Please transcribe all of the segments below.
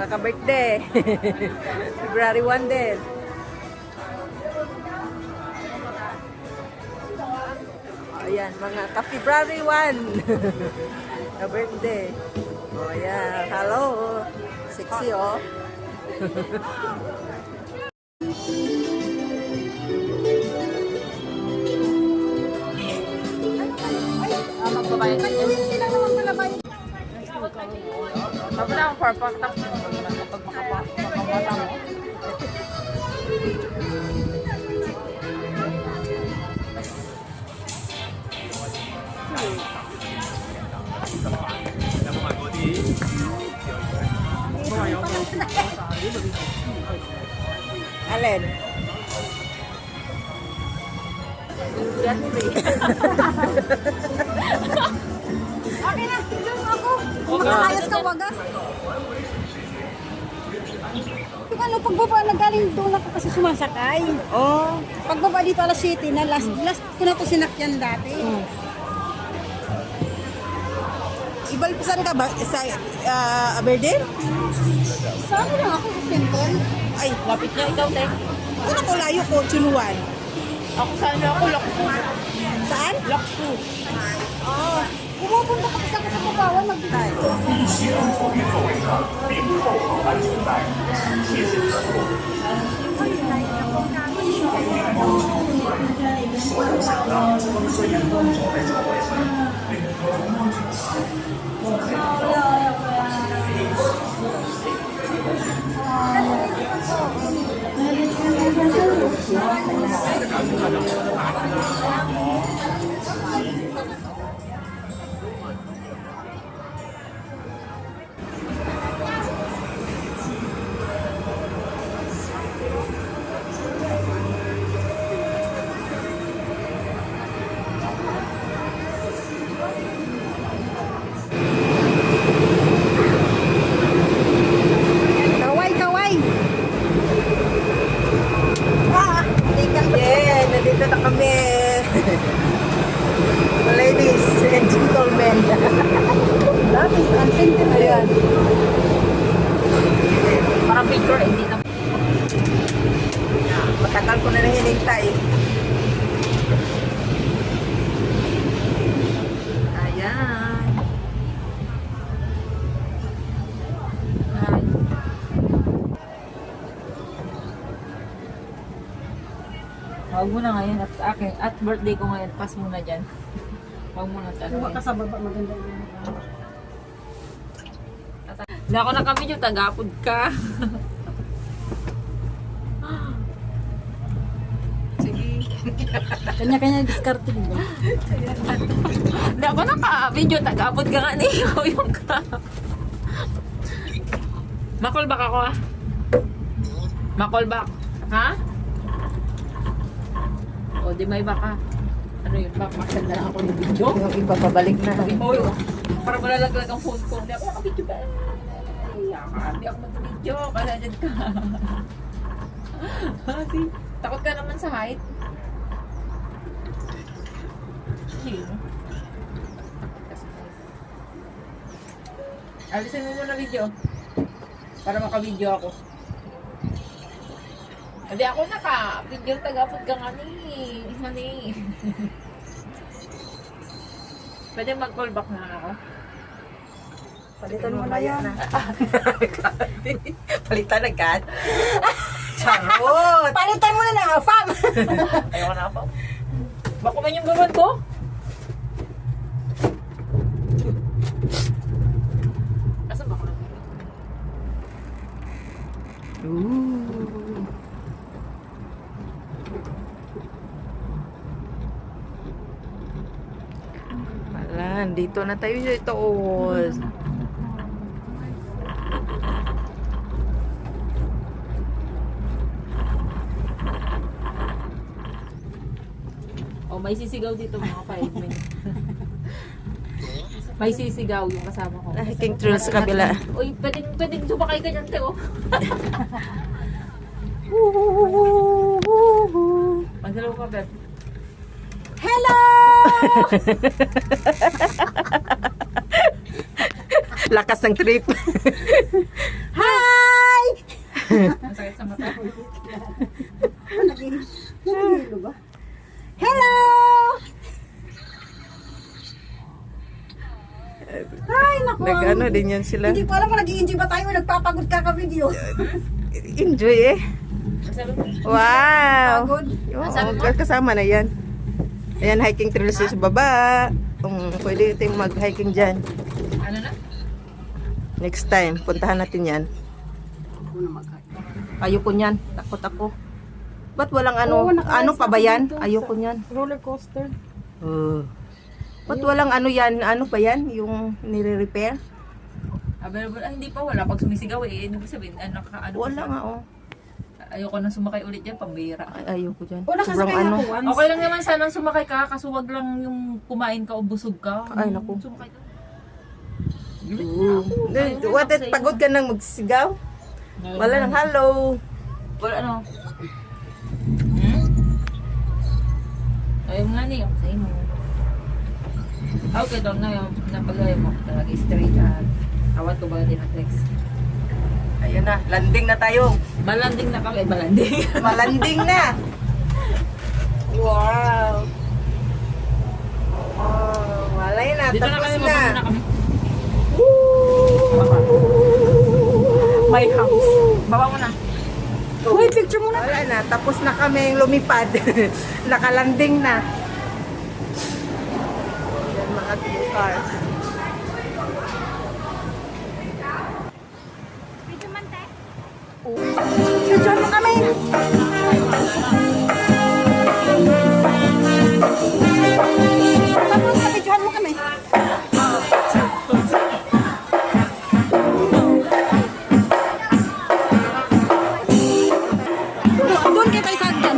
mga ka-birthday. February 1 din. Ayan, mga ka-February 1. Ka-birthday. Oh, ayan. Hello. Sexy, oh. Magbabayad ka dyan. Hindi lang naman pala bayad. Tapos na akong purple. Tapos kapag makapata mo. Alin? Get free. Okay na, zoom ako. Makakayas ka, wagas. Ano, pagbaba, nagaling doon ako kasi sumasakay. Oh. Pagbaba dito alas 7 na, last ko na ito sinakyan dati. Ibalpisan ka ba sa Aberdeen? Saan lang ako sa Simple? Ay, Lapit na ikaw, Tek. kung ako layo ko, Chuluan. Ako saan ako, Laksu. Saan? Laksu. Oh. Pumupunta pa kasi ako sa Kubawan, magbitay. Kaway! Yeah, nandito na kami. Ladies and gentlemen. Lapis, ang tintin na yan. Parang picture, hindi na. Matagal ko na hinintay. Ayan. Huwag mo na ngayon at akin, at birthday ko ngayon, pass mo na dyan. Huwag mo na talaga. Huwag ka sa baba, maganda yun. Hindi ako nakabidyo, tagapod ka. Sige. Kanya-kanya discarding ba? Hindi ako nakabidyo, tagapod ka nga niyo. Yung ka. Makolbak ako ah. Makolbak. Ha? O, di may baka. Ano yun? Makasal na lang ako ng video. Yung iba pabalik na. Hoy, para malalaglag ang phone ko. Hindi ako nakabidyo ba? Hindi ako mag-video. Kala dyan ka. Kasi, takot ka naman sa height. Sino? Alisin mo muna video. Para maka-video ako. Hindi ako naka-video, tagapod ka nga ni. Pwede mag-callback na ako. Palitan mo na yan. Palitan agad. Charot! Palitan mo na na, fam! Ayoko na ako. Bako man yung gawin ko? Asan ba ko lang? Wala, dito na tayo dito. Oh, may sisigaw dito mga 5 minutes. May sisigaw yung kasama ko. King Thrill sa kabila. Uy, pwedeng sumakay ka dyan, Teo. Magdalaw ka, Beb. Hello! Lakas ng trip. Hi! Masakit sa mata. Nagihilo ba? Hello! Ay, naku. Nag-ano din yan sila. Hindi ko alam kung nag-i-enjoy ba tayo o nagpapagod ka ka-video. Enjoy eh. Wow! Pagod. Oo, kasama na yan. Ayan, hiking trails sa baba. Pwede tayong mag-hiking dyan. Ano na? Next time, puntahan natin yan. Ayoko niyan. Takot ako. Ba't walang ano? Oo, naka-ice Ano pa ba ako yan? dito Ayoko niyan. Roller coaster. Ba't walang ano yan? Ano pa yan? Yung nire-repair? Available. Hindi pa wala. Pag sumisigaw eh. Ibig sabihin, ano Wala nga oh. Ayoko nang sumakay ulit dyan. Pambira. Ay, ayoko dyan. O, nakasakay Sobrang ano. ako once. Okay lang naman sanang sumakay ka. Kaso wag lang yung kumain ka o busog ka. Ay, naku. Sumakay ka. What if pagod ka nang magsigaw? Wala nang hello. Wala ano. Ayun nga niyo. Sa'yo mo. Okay, doon na yung napagay mo. Talaga straight at awat ko ba din ang text. Ayun na, landing na tayo. Malanding na kami. Malanding. Malanding na. Wow. Oh, malay na, Dito na tapos kami. na. Mababa na kami. May house. Baba mo na. Uy, picture mo na. Wala na, tapos na kami lumipad. Nakalanding na. Yan mga cars. Picture mo kami. Tapos na picturean mo kami. Doon kayo tayo sa hagdan.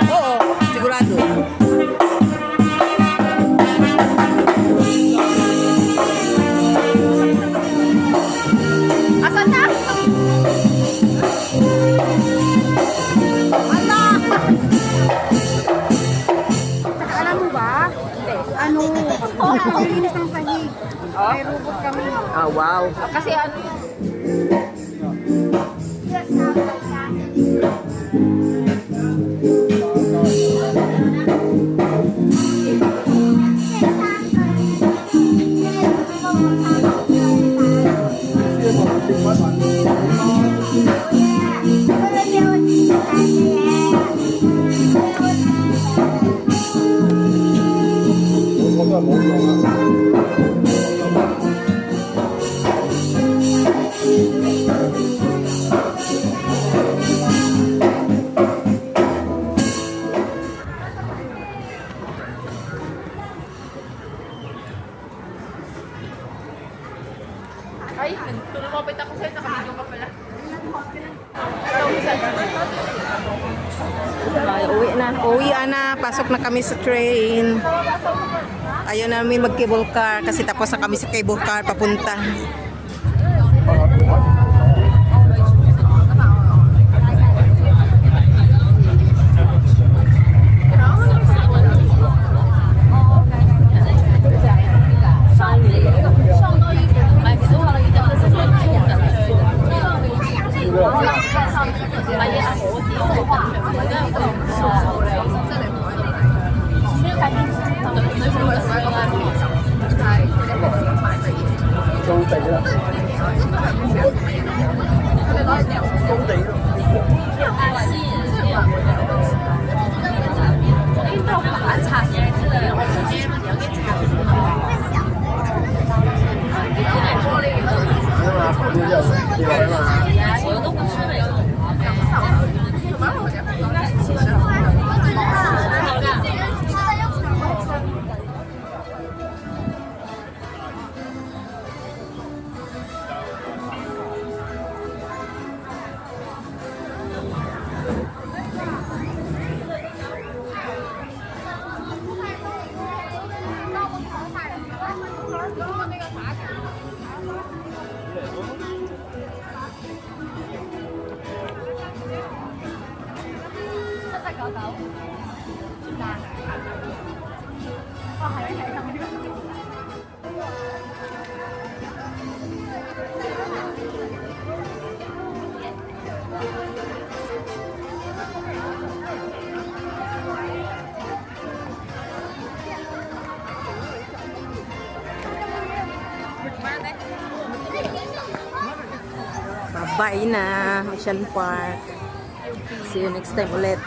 Oo, sigurado. Asan na? Ala! Saka alam mo ba? Ano? Ang linis ng sahig. May robot kami. Ah, wow. Kasi ano ay, lumapit ako sa'yo, nakabidyo ka pala. Ay, uwi na. Uwi na. Pasok na kami sa train. Ayaw namin mag-cable car kasi tapos na kami sa cable car papunta. Hãy subscribe cho kênh Ghiền Mì Gõ để không bỏ lỡ Bye na, Ocean Park. See you next time ulit.